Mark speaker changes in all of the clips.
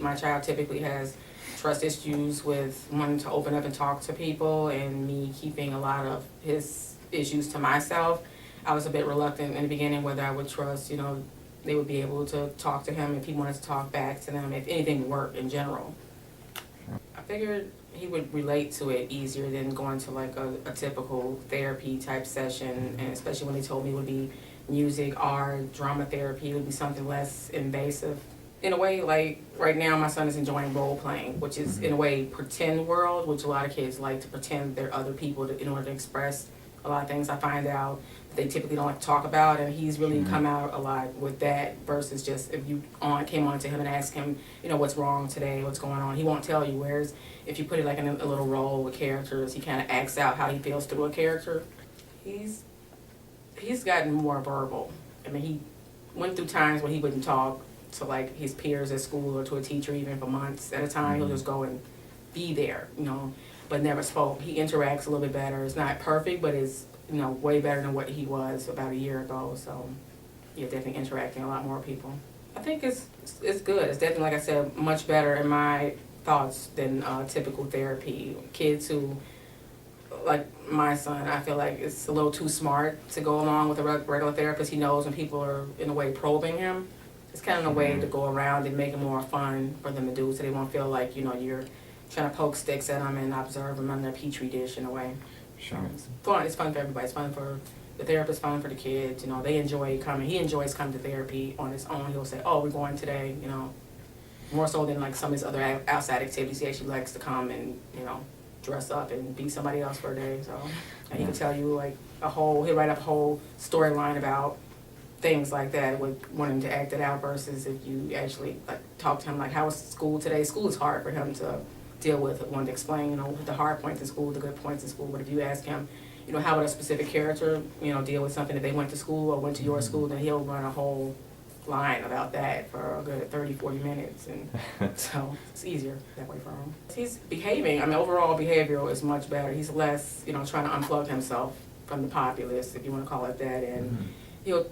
Speaker 1: My child typically has trust issues with wanting to open up and talk to people, and me keeping a lot of his issues to myself. I was a bit reluctant in the beginning whether I would trust, they would be able to talk to him if he wanted to talk back to them, if anything would work in general. I figured he would relate to it easier than going to like a typical therapy type session, and especially when they told me it would be music, art, drama therapy, it would be something less invasive. In a way, like right now my son is enjoying role playing, which is in a way pretend world, which a lot of kids like to pretend they're other people in order to express a lot of things. I find out that they typically don't like to talk about, and he's really come out a lot with that versus just if you came on to him and asked him, what's wrong today, what's going on, he won't tell you. Whereas if you put it like in a little role with characters, he kind of acts out how he feels through a character. He's gotten more verbal. I mean, he went through times when he wouldn't talk to like his peers at school or to a teacher even for months at a time. He'll just go and be there, but never spoke. He interacts a little bit better. It's not perfect, but it's, way better than what he was about a year ago. So, yeah, definitely interacting a lot more with people. I think it's good. It's definitely, like I said, much better in my thoughts than typical therapy. Kids who, like my son, I feel like it's a little too smart to go along with a regular therapist. He knows when people are, in a way, probing him. It's kind of a way to go around and make it more fun for them to do, so they won't feel like, you're trying to poke sticks at them and observe them on their petri dish in a way.
Speaker 2: Sure.
Speaker 1: It's fun. It's fun for everybody. It's fun for the therapist, fun for the kids. They enjoy coming. He enjoys coming to therapy on his own. He'll say, "Oh, we're going today," more so than like some of his other outside activities. He actually likes to come and, dress up and be somebody else for a day. So, and he can tell you like he'll write up a whole storyline about things like that with wanting to act it out versus if you actually like talk to him like, how was school today? School is hard for him to deal with, wanting to explain, the hard points in school, the good points in school. But if you ask him, how would a specific character, deal with something if they went to school or went to your school, then he'll run a whole line about that for a good 30, 40 minutes. And so it's easier that way for him. He's behaving, overall behavioral is much better. He's less, trying to unplug himself from the populace, if you want to call it that. And he'll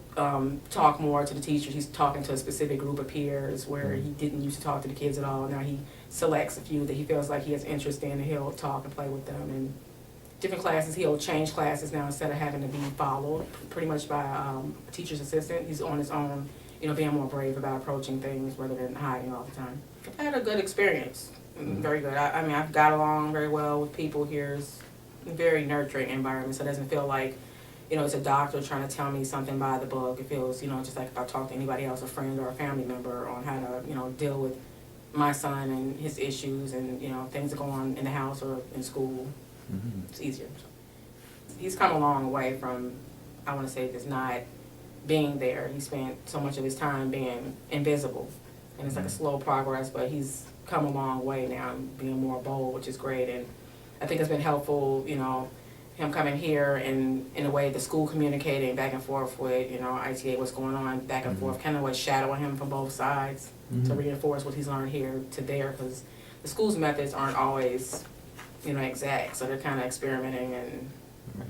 Speaker 1: talk more to the teachers. He's talking to a specific group of peers where he didn't used to talk to the kids at all. Now he selects a few that he feels like he has interest in, and he'll talk and play with them. And different classes, he'll change classes now instead of having to be followed pretty much by a teacher's assistant. He's on his own, being more brave about approaching things rather than hiding all the time. I've had a good experience, very good. I've got along very well with people here. It's a very nurturing environment, so it doesn't feel like, it's a doctor trying to tell me something by the book. It feels, just like if I talk to anybody else, a friend or a family member, on how to, deal with my son and his issues and, things that go on in the house or in school. It's easier. He's come a long way from, I want to say, just not being there. He spent so much of his time being invisible. And it's like a slow progress, but he's come a long way now, being more bold, which is great. And I think it's been helpful, him coming here and in a way the school communicating back and forth with, ITA, what's going on back and forth, kind of like shadowing him from both sides to reinforce what he's learned here to there, because the school's methods aren't always, exact, so they're kind of experimenting, and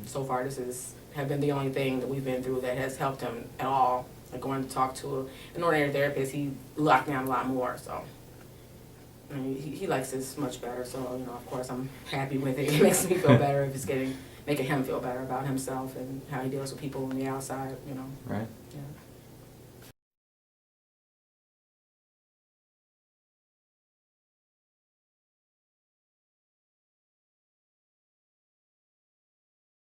Speaker 1: so far this have been the only thing that we've been through that has helped him at all. Like going to talk to an ordinary therapist, he locked down a lot more, so. He likes this much better, so, of course I'm happy with it. It makes me feel better if it's making him feel better about himself and how he deals with people on the outside,
Speaker 2: Right.
Speaker 1: Yeah.